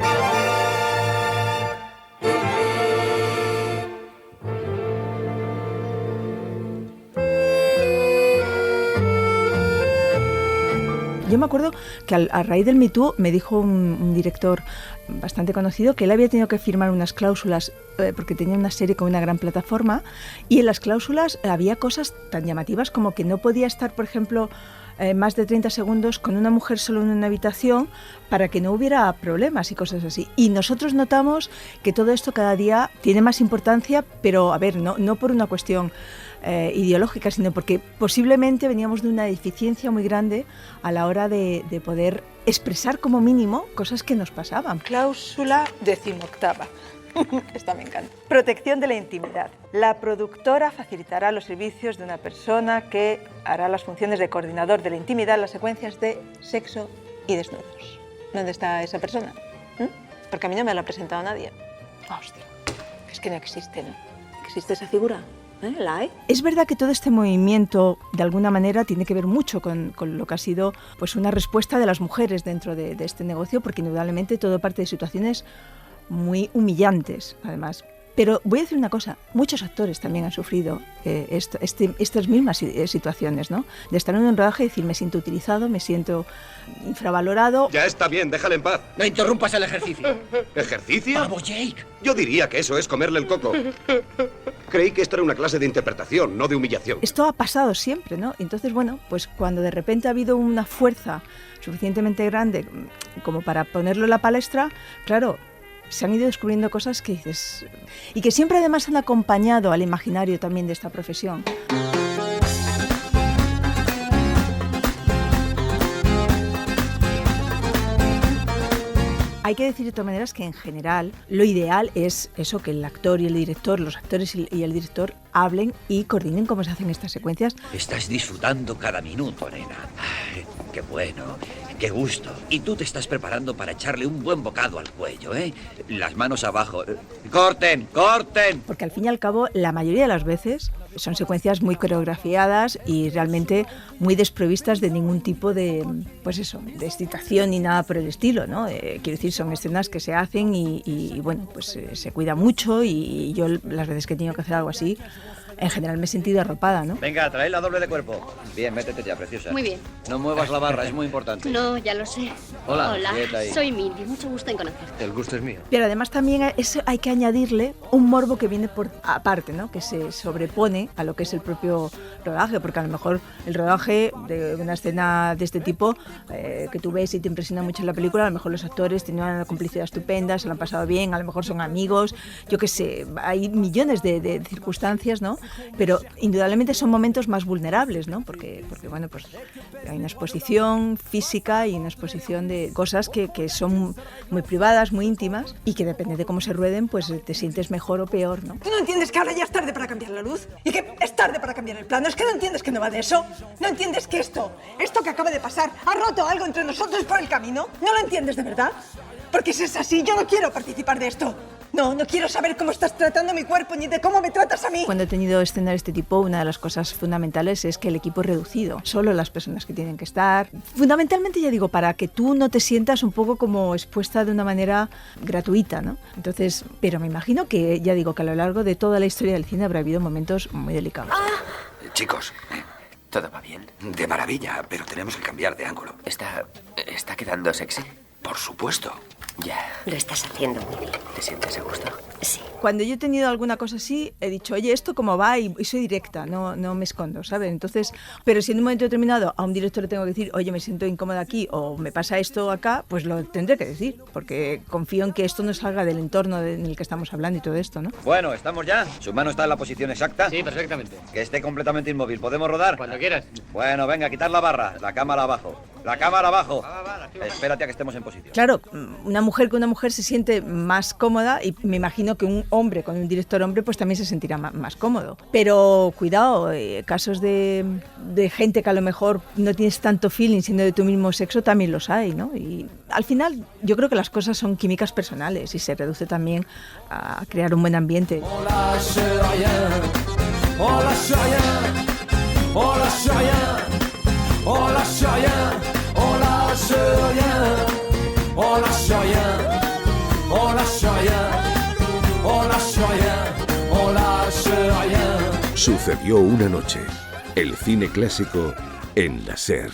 Yo me acuerdo que a raíz del Me Too me dijo un director bastante conocido que él había tenido que firmar unas cláusulas porque tenía una serie con una gran plataforma, y en las cláusulas había cosas tan llamativas como que no podía estar, por ejemplo, más de 30 segundos con una mujer solo en una habitación para que no hubiera problemas y cosas así. Y nosotros notamos que todo esto cada día tiene más importancia, pero a ver, no por una cuestión ideológica, sino porque posiblemente veníamos de una deficiencia muy grande a la hora de poder expresar como mínimo cosas que nos pasaban.
Cláusula 18ª. Esta me encanta. Protección de la intimidad. La productora facilitará los servicios de una persona que hará las funciones de coordinador de la intimidad en las secuencias de sexo y desnudos. ¿Dónde está esa persona? Porque a mí no me la ha presentado nadie. Hostia, es que no existe, ¿no? ¿Existe esa figura? ¿La hay?
Es verdad que todo este movimiento, de alguna manera, tiene que ver mucho con lo que ha sido pues, una respuesta de las mujeres dentro de este negocio, porque indudablemente todo parte de situaciones muy humillantes, además. Pero voy a decir una cosa, muchos actores también han sufrido estas mismas situaciones, ¿no? De estar en un rodaje y decir, me siento utilizado, me siento infravalorado.
Ya está bien, déjale en paz.
No interrumpas el ejercicio.
¿Ejercicio?
¡Vamos, Jake!
Yo diría que eso es comerle el coco. Creí que esto era una clase de interpretación, no de humillación.
Esto ha pasado siempre, ¿no? Entonces, bueno, pues cuando de repente ha habido una fuerza suficientemente grande como para ponerlo en la palestra, claro, se han ido descubriendo cosas que dices... Y que siempre además han acompañado al imaginario también de esta profesión. Hay que decir de todas maneras que en general lo ideal es eso, que el actor y el director, los actores y el director hablen y coordinen cómo se hacen estas secuencias.
Estás disfrutando cada minuto, nena. Ay, qué bueno, qué gusto. Y tú te estás preparando para echarle un buen bocado al cuello, ¿eh? Las manos abajo. ¡Corten, corten!
Porque al fin y al cabo, la mayoría de las veces son secuencias muy coreografiadas y realmente muy desprovistas de ningún tipo de, pues eso, de excitación ni nada por el estilo, ¿no? Quiero decir, son escenas que se hacen y bueno, pues se cuida mucho y yo las veces que he tenido que hacer algo así, en general me he sentido arropada, ¿no?
Venga, trae la doble de cuerpo. Bien, métete ya, preciosa.
Muy bien.
No muevas la barra, es muy importante.
No, ya lo sé.
Hola.
Hola,
Ahí.
soy Mindy. Mucho gusto en conocerte.
El gusto es mío.
Pero además también hay que añadirle un morbo que viene por aparte, ¿no? Que se sobrepone a lo que es el propio rodaje, porque a lo mejor el rodaje de una escena de este tipo que tú ves y te impresiona mucho en la película, a lo mejor los actores tienen una complicidad estupenda, se lo han pasado bien, a lo mejor son amigos, yo qué sé, hay millones de circunstancias, ¿no? Pero indudablemente son momentos más vulnerables, ¿no? Porque bueno, pues hay una exposición física y una exposición de cosas que son muy privadas, muy íntimas y que depende de cómo se rueden, pues te sientes mejor o peor, ¿no?
¿Tú no entiendes que ahora ya es tarde para cambiar la luz? ¿Y que es tarde para cambiar el plano? ¿Es que no entiendes que no va de eso? ¿No entiendes que esto que acaba de pasar ha roto algo entre nosotros por el camino? ¿No lo entiendes de verdad? Porque si es así, yo no quiero participar de esto. No quiero saber cómo estás tratando mi cuerpo ni de cómo me tratas a mí.
Cuando he tenido escenas de este tipo, una de las cosas fundamentales es que el equipo es reducido. Solo las personas que tienen que estar. Fundamentalmente, ya digo, para que tú no te sientas un poco como expuesta de una manera gratuita, ¿no? Entonces, pero me imagino que, ya digo, que a lo largo de toda la historia del cine habrá habido momentos muy delicados.
Chicos, ¿todo va bien? De maravilla, pero tenemos que cambiar de ángulo. ¿Está quedando sexy? Por supuesto. Ya.
Lo estás haciendo muy bien.
¿Te sientes a gusto?
Sí.
Cuando yo he tenido alguna cosa así, he dicho, oye, ¿esto cómo va? Y soy directa, no me escondo, ¿sabes? Entonces, pero si en un momento determinado a un director le tengo que decir, oye, me siento incómoda aquí o me pasa esto acá, pues lo tendré que decir, porque confío en que esto no salga del entorno en el que estamos hablando y todo esto, ¿no?
Bueno, ¿estamos ya? ¿Su mano está en la posición exacta?
Sí, perfectamente.
Que esté completamente inmóvil. ¿Podemos rodar?
Cuando quieras.
Bueno, venga, quitar la barra. La cámara abajo. La cámara abajo. Espérate a que estemos en posición.
Claro, una mujer con una mujer se siente más cómoda y me imagino que un hombre con un director hombre pues también se sentirá más cómodo. Pero cuidado, casos de gente que a lo mejor no tienes tanto feeling siendo de tu mismo sexo también los hay, ¿no? Y al final yo creo que las cosas son químicas personales y se reduce también a crear un buen ambiente.
Hola, Cheyenne. Hola, Cheyenne. Hola, Cheyenne. Hola, Cheyenne. Hola, Cheyenne. Hola, Cheyenne. Hola, Cheyenne. Hola, Cheyenne. Hola, Cheyenne.
Sucedió una noche. El cine clásico en la SER.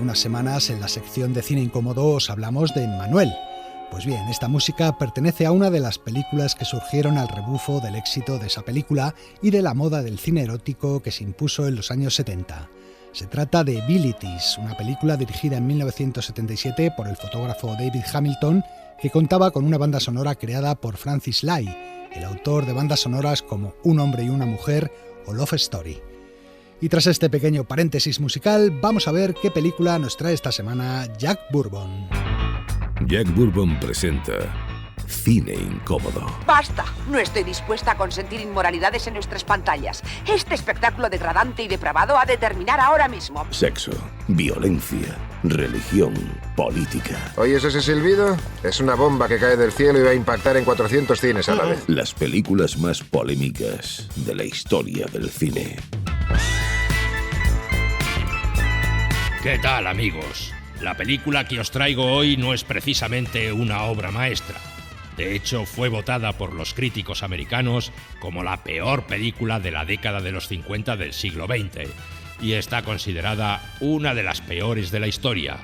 unas semanas en la sección de Cine Incómodo os hablamos de Emmanuel. Pues bien, esta música pertenece a una de las películas que surgieron al rebufo del éxito de esa película y de la moda del cine erótico que se impuso en los años 70. Se trata de Abilities, una película dirigida en 1977 por el fotógrafo David Hamilton, que contaba con una banda sonora creada por Francis Lai, el autor de bandas sonoras como Un hombre y una mujer o Love Story. Y tras este pequeño paréntesis musical, vamos a ver qué película nos trae esta semana Jack Bourbon.
Jack Bourbon presenta Cine Incómodo.
¡Basta! No estoy dispuesta a consentir inmoralidades en nuestras pantallas. Este espectáculo degradante y depravado ha de terminar ahora mismo.
Sexo, violencia, religión, política.
¿Oyes ese silbido? Es una bomba que cae del cielo y va a impactar en 400 cines a la vez.
Las películas más polémicas de la historia del cine.
¿Qué tal, amigos? La película que os traigo hoy no es precisamente una obra maestra. De hecho, fue votada por los críticos americanos como la peor película de la década de los 50 del siglo XX y está considerada una de las peores de la historia.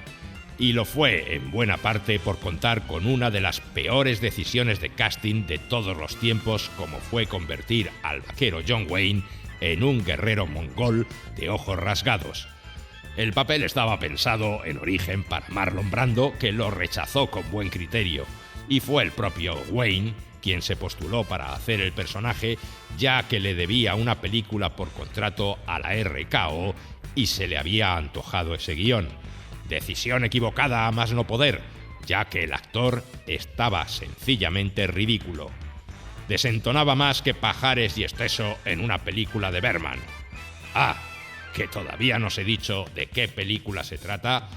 Y lo fue en buena parte por contar con una de las peores decisiones de casting de todos los tiempos, como fue convertir al vaquero John Wayne en un guerrero mongol de ojos rasgados. El papel estaba pensado en origen para Marlon Brando, que lo rechazó con buen criterio, y fue el propio Wayne quien se postuló para hacer el personaje, ya que le debía una película por contrato a la RKO y se le había antojado ese guión. Decisión equivocada a más no poder, ya que el actor estaba sencillamente ridículo. Desentonaba más que Pajares y Esteso en una película de Berman. Que todavía no os he dicho de qué película se trata,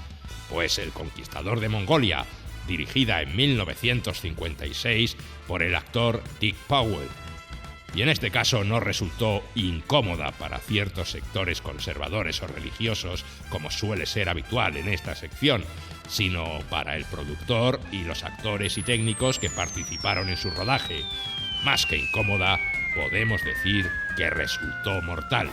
pues El conquistador de Mongolia, dirigida en 1956 por el actor Dick Powell. Y en este caso no resultó incómoda para ciertos sectores conservadores o religiosos, como suele ser habitual en esta sección, sino para el productor y los actores y técnicos que participaron en su rodaje. Más que incómoda, podemos decir que resultó mortal.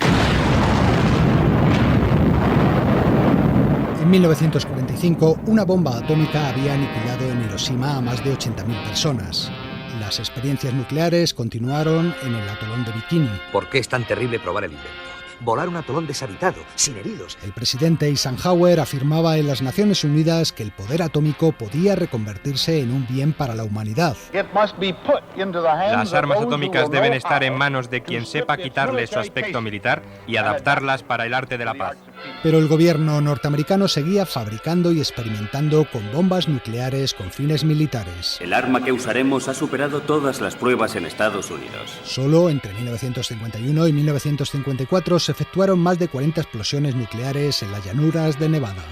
En 1945, una bomba atómica había aniquilado en Hiroshima a más de 80.000 personas. Las experiencias nucleares continuaron en el atolón de Bikini.
¿Por qué es tan terrible probar el invento? Volar un atolón deshabitado, sin heridos.
El presidente Eisenhower afirmaba en las Naciones Unidas que el poder atómico podía reconvertirse en un bien para la humanidad.
Las armas atómicas deben estar en manos de quien sepa quitarle su aspecto militar y adaptarlas para el arte de la paz.
Pero el gobierno norteamericano seguía fabricando y experimentando con bombas nucleares con fines militares.
El arma que usaremos ha superado todas las pruebas en Estados Unidos.
Solo entre 1951 y 1954 se efectuaron más de 40 explosiones nucleares en las llanuras de Nevada.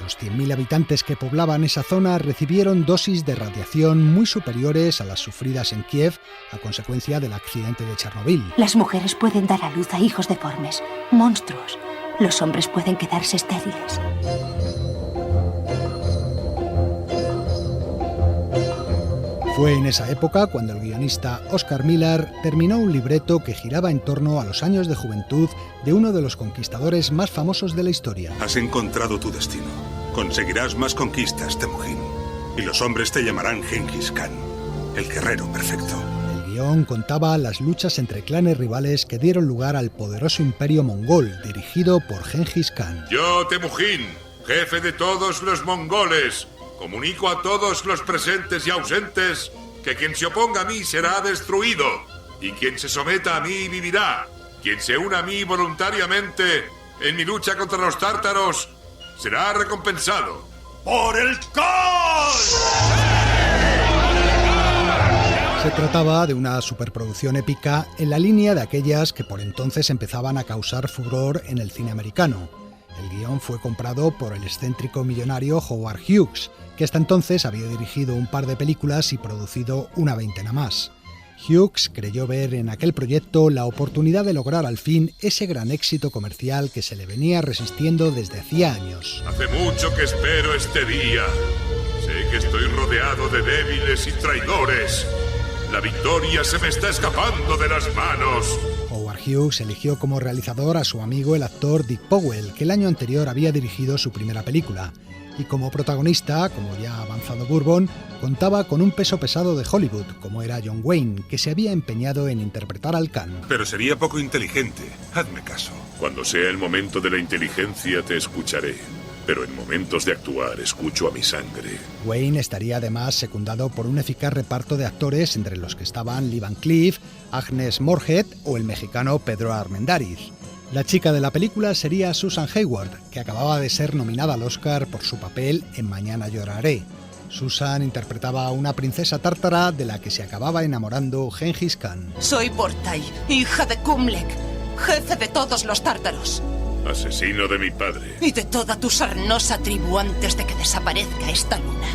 Los 100.000 habitantes que poblaban esa zona recibieron dosis de radiación muy superiores a las sufridas en Kiev a consecuencia del accidente de Chernobyl.
Las mujeres pueden dar a luz a hijos deformes, monstruos. Los hombres pueden quedarse estériles.
Fue en esa época cuando el guionista Oscar Miller terminó un libreto que giraba en torno a los años de juventud de uno de los conquistadores más famosos de la historia.
Has encontrado tu destino. Conseguirás más conquistas, Temujin. Y los hombres te llamarán Genghis Khan, el guerrero perfecto.
El guión contaba las luchas entre clanes rivales que dieron lugar al poderoso imperio mongol, dirigido por Genghis Khan.
Yo, Temujin, jefe de todos los mongoles, comunico a todos los presentes y ausentes que quien se oponga a mí será destruido, y quien se someta a mí vivirá. Quien se una a mí voluntariamente en mi lucha contra los tártaros será recompensado. ¡Por el Khan!
Se trataba de una superproducción épica en la línea de aquellas que por entonces empezaban a causar furor en el cine americano. El guión fue comprado por el excéntrico millonario Howard Hughes, que hasta entonces había dirigido un par de películas y producido una veintena más. Hughes creyó ver en aquel proyecto la oportunidad de lograr al fin ese gran éxito comercial que se le venía resistiendo desde hacía años.
Hace mucho que espero este día. Sé que estoy rodeado de débiles y traidores. La victoria se me está escapando de las manos.
Howard Hughes eligió como realizador a su amigo el actor Dick Powell, que el año anterior había dirigido su primera película. Y como protagonista, como ya ha avanzado Bourbon, contaba con un peso pesado de Hollywood, como era John Wayne, que se había empeñado en interpretar al Khan.
Pero sería poco inteligente. Hazme caso. Cuando sea el momento de la inteligencia te escucharé. Pero en momentos de actuar escucho a mi sangre.
Wayne estaría además secundado por un eficaz reparto de actores, entre los que estaban Lee Van Cleef, Agnes Moorehead o el mexicano Pedro Armendáriz. La chica de la película sería Susan Hayward, que acababa de ser nominada al Oscar por su papel en Mañana lloraré. Susan interpretaba a una princesa tártara de la que se acababa enamorando Gengis Khan.
Soy Bortai, hija de Kumlek, jefe de todos los tártaros.
Asesino de mi padre.
Y de toda tu sarnosa tribu antes de que desaparezca esta luna.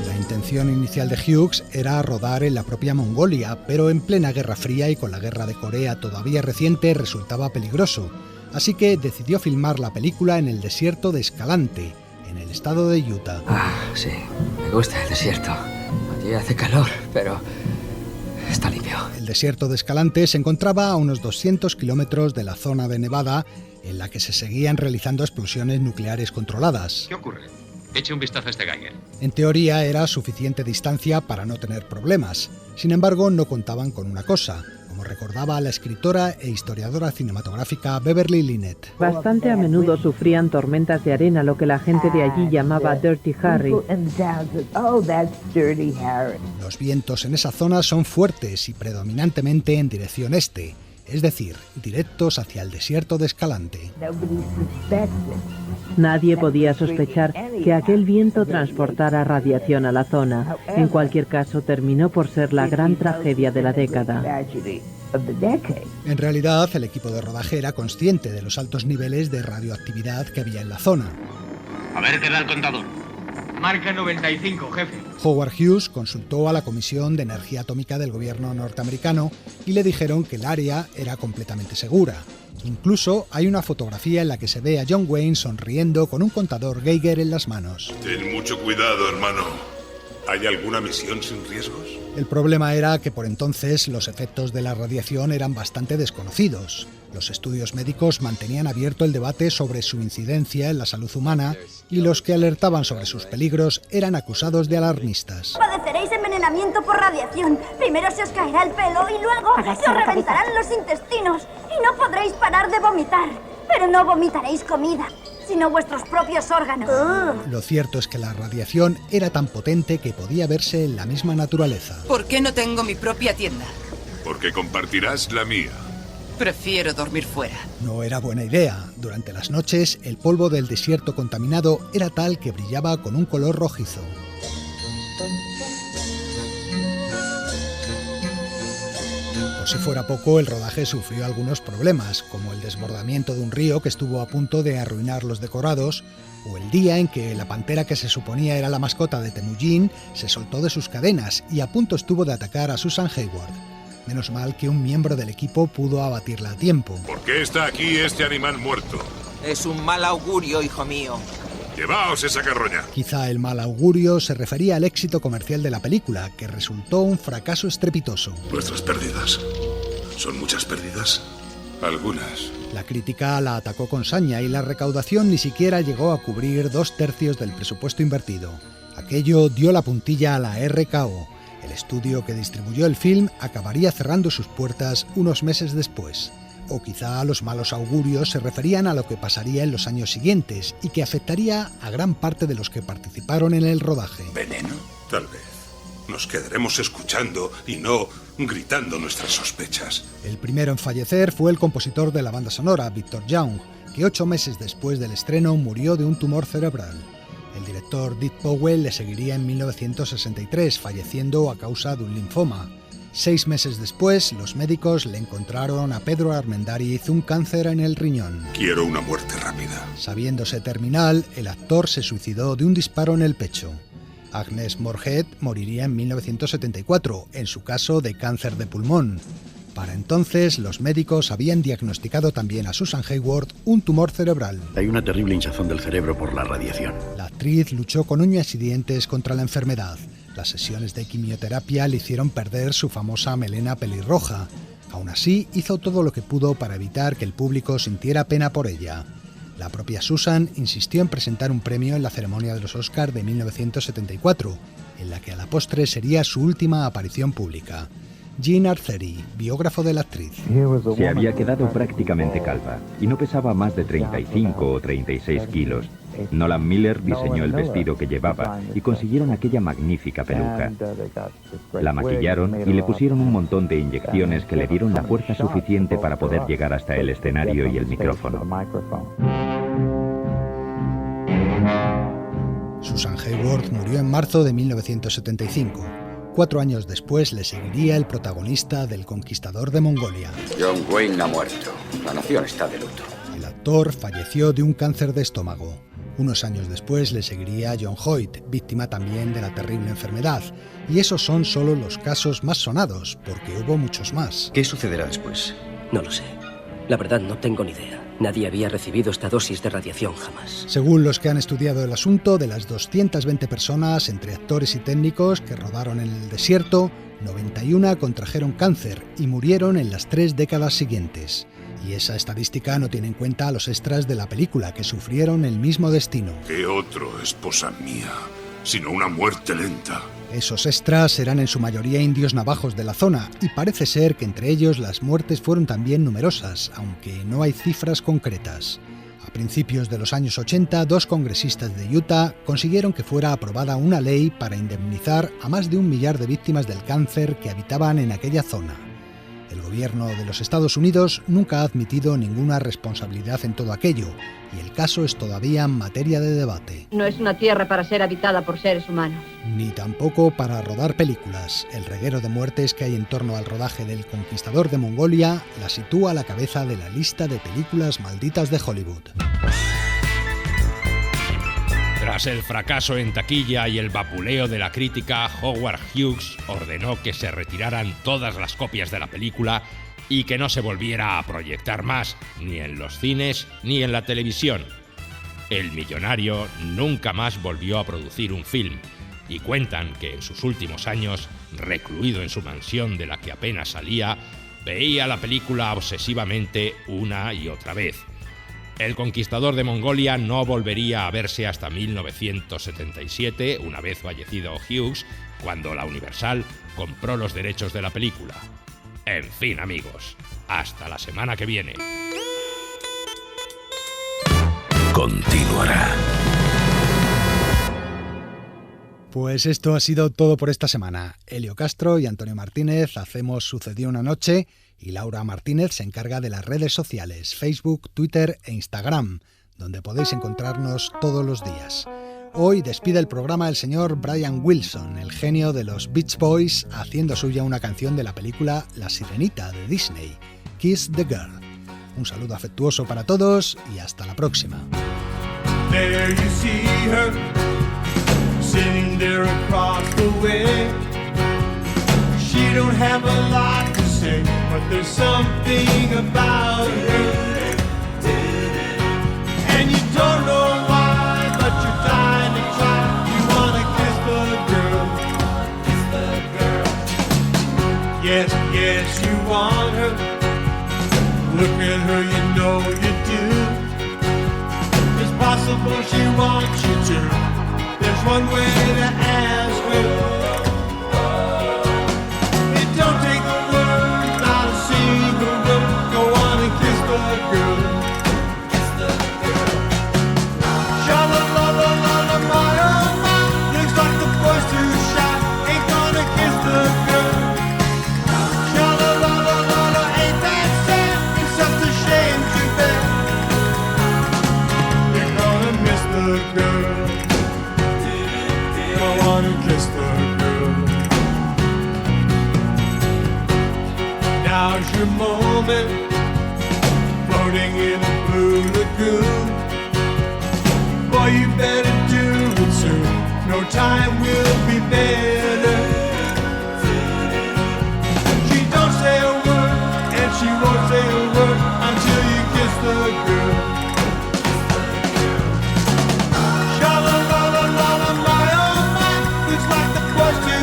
La intención inicial de Hughes era rodar en la propia Mongolia, pero en plena Guerra Fría y con la guerra de Corea todavía reciente resultaba peligroso. Así que decidió filmar la película en el desierto de Escalante, en el estado de Utah.
Sí, me gusta el desierto. Allí hace calor, pero está limpio.
El desierto de Escalante se encontraba a unos 200 kilómetros de la zona de Nevada, en la que se seguían realizando explosiones nucleares controladas.
¿Qué ocurre? Eche un vistazo a este Geiger.
En teoría era suficiente distancia para no tener problemas. Sin embargo, no contaban con una cosa, como recordaba la escritora e historiadora cinematográfica Beverly Lynette.
Bastante a menudo sufrían tormentas de arena, lo que la gente de allí llamaba Dirty Harry.
Los vientos en esa zona son fuertes y predominantemente en dirección este, es decir, directos hacia el desierto de Escalante.
Nadie podía sospechar que aquel viento transportara radiación a la zona. En cualquier caso, terminó por ser la gran tragedia de la década.
En realidad, el equipo de rodaje era consciente de los altos niveles de radioactividad que había en la zona.
A ver qué da el contador. Marca 95, jefe.
Howard Hughes consultó a la Comisión de Energía Atómica del gobierno norteamericano y le dijeron que el área era completamente segura. Incluso hay una fotografía en la que se ve a John Wayne sonriendo con un contador Geiger en las manos.
Ten mucho cuidado, hermano. ¿Hay alguna misión sin riesgos?
El problema era que por entonces los efectos de la radiación eran bastante desconocidos. Los estudios médicos mantenían abierto el debate sobre su incidencia en la salud humana y los que alertaban sobre sus peligros eran acusados de alarmistas.
Padeceréis envenenamiento por radiación. Primero se os caerá el pelo y luego se os reventarán los intestinos. Y no podréis parar de vomitar. Pero no vomitaréis comida, sino vuestros propios órganos.
Lo cierto es que la radiación era tan potente que podía verse en la misma naturaleza.
¿Por qué no tengo mi propia tienda?
Porque compartirás la mía.
Prefiero dormir fuera.
No era buena idea. Durante las noches, el polvo del desierto contaminado era tal que brillaba con un color rojizo. Por si fuera poco, el rodaje sufrió algunos problemas, como el desbordamiento de un río que estuvo a punto de arruinar los decorados, o el día en que la pantera que se suponía era la mascota de Temujin se soltó de sus cadenas y a punto estuvo de atacar a Susan Hayward. Menos mal que un miembro del equipo pudo abatirla a tiempo.
¿Por qué está aquí este animal muerto?
Es un mal augurio, hijo mío.
Llevaos esa carroña.
Quizá el mal augurio se refería al éxito comercial de la película, que resultó un fracaso estrepitoso.
Nuestras pérdidas. ¿Son muchas pérdidas? Algunas.
La crítica la atacó con saña y la recaudación ni siquiera llegó a cubrir 2/3 del presupuesto invertido. Aquello dio la puntilla a la RKO. El estudio que distribuyó el film acabaría cerrando sus puertas unos meses después. O quizá los malos augurios se referían a lo que pasaría en los años siguientes y que afectaría a gran parte de los que participaron en el rodaje.
¿Veneno? Tal vez. Nos quedaremos escuchando y no gritando nuestras sospechas.
El primero en fallecer fue el compositor de la banda sonora, Victor Young, que 8 meses después del estreno murió de un tumor cerebral. El director Dick Powell le seguiría en 1963, falleciendo a causa de un linfoma. 6 meses después, los médicos le encontraron a Pedro Armendáriz un cáncer en el riñón.
Quiero una muerte rápida.
Sabiéndose terminal, el actor se suicidó de un disparo en el pecho. Agnes Moorehead moriría en 1974, en su caso de cáncer de pulmón. Para entonces, los médicos habían diagnosticado también a Susan Hayward un tumor cerebral.
Hay una terrible hinchazón del cerebro por la radiación.
La actriz luchó con uñas y dientes contra la enfermedad. Las sesiones de quimioterapia le hicieron perder su famosa melena pelirroja. Aún así, hizo todo lo que pudo para evitar que el público sintiera pena por ella. La propia Susan insistió en presentar un premio en la ceremonia de los Oscar de 1974, en la que a la postre sería su última aparición pública. Jean Arceri, biógrafo de la actriz.
Se había quedado prácticamente calva y no pesaba más de 35 o 36 kilos. Nolan Miller diseñó el vestido que llevaba y consiguieron aquella magnífica peluca. La maquillaron y le pusieron un montón de inyecciones que le dieron la fuerza suficiente para poder llegar hasta el escenario y el micrófono.
Susan Hayward murió en marzo de 1975. 4 años después le seguiría el protagonista del Conquistador de Mongolia.
John Wayne ha muerto. La nación está de luto.
El actor falleció de un cáncer de estómago. Unos años después le seguiría John Hoyt, víctima también de la terrible enfermedad. Y esos son solo los casos más sonados, porque hubo muchos más.
¿Qué sucederá después?
No lo sé. La verdad, no tengo ni idea. Nadie había recibido esta dosis de radiación jamás.
Según los que han estudiado el asunto, de las 220 personas, entre actores y técnicos, que rodaron en el desierto, 91 contrajeron cáncer y murieron en las 3 décadas siguientes. Y esa estadística no tiene en cuenta a los extras de la película, que sufrieron el mismo destino.
¿Qué otro, esposa mía, sino una muerte lenta?
Esos extras eran en su mayoría indios navajos de la zona, y parece ser que entre ellos las muertes fueron también numerosas, aunque no hay cifras concretas. A principios de los años 80, 2 congresistas de Utah consiguieron que fuera aprobada una ley para indemnizar a más de 1 millar de víctimas del cáncer que habitaban en aquella zona. El gobierno de los Estados Unidos nunca ha admitido ninguna responsabilidad en todo aquello, y el caso es todavía materia de debate.
No es una tierra para ser habitada por seres humanos.
Ni tampoco para rodar películas. El reguero de muertes que hay en torno al rodaje del Conquistador de Mongolia la sitúa a la cabeza de la lista de películas malditas de Hollywood.
Tras el fracaso en taquilla y el vapuleo de la crítica, Howard Hughes ordenó que se retiraran todas las copias de la película y que no se volviera a proyectar más, ni en los cines ni en la televisión. El millonario nunca más volvió a producir un film, y cuentan que en sus últimos años, recluido en su mansión de la que apenas salía, veía la película obsesivamente una y otra vez. El Conquistador de Mongolia no volvería a verse hasta 1977, una vez fallecido Hughes, cuando la Universal compró los derechos de la película. En fin, amigos, hasta la semana que viene.
Continuará.
Pues esto ha sido todo por esta semana. Elio Castro y Antonio Martínez hacemos Sucedió una noche y Laura Martínez se encarga de las redes sociales, Facebook, Twitter e Instagram, donde podéis encontrarnos todos los días. Hoy despide el programa el señor Brian Wilson, el genio de los Beach Boys, haciendo suya una canción de la película La Sirenita de Disney, Kiss the Girl. Un saludo afectuoso para todos y hasta la próxima.
There you see her, sitting there across the way. She don't have a lot to say, but there's something about her. And you don't know why, but you're dying to try. You wanna kiss the girl. Yes, yes, you want her. Look at her, you know you do. It's possible she wants you to. There's one way to ask her. It don't take a word, not a single word. Go on and kiss the girl. Kiss the girl. Sha-la-la-la-la-la, my oh my. Looks like the boy's too shy. Ain't gonna kiss the girl. Sha-la-la-la-la-la, ain't that sad? It's such a shame to bet. You're gonna miss the girl. Go on and kiss the girl. Now's your moment, floating in a blue lagoon. Boy, you better do it soon. No time will be better. She don't say a word, and she won't say a word until you kiss the girl. Sha-la-la-la-la-la, my oh my. Looks like the boy's too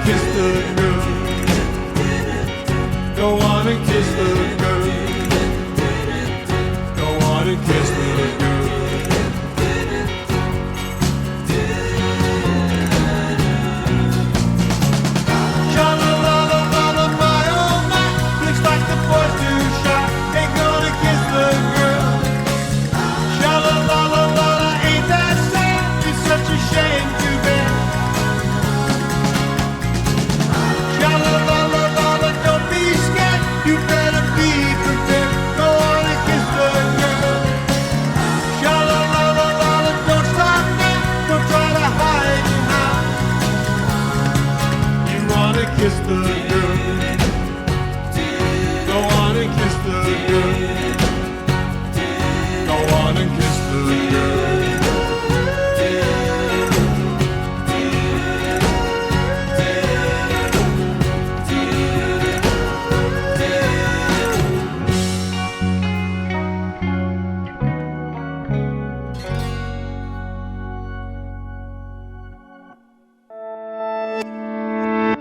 kiss the girl. Go on and kiss the girl. Go on and kiss the girl. Sha-la-la-la-la-la, my oh my, looks like the boy's too shy, ain't gonna kiss the girl. Sha-la-la-la-la-la, ain't that sad? It's such a shame to bear. Sha-la-la-la-la-la, don't be scared, you better be prepared. Go on and kiss the girl. Sha-la-la-la-la-la, don't stop now, don't try to hide it now. You wanna kiss the girl. Go on and kiss the girl. Go on and kiss the girl.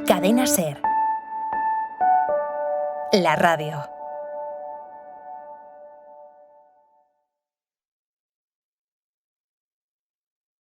Cadena SER. La radio.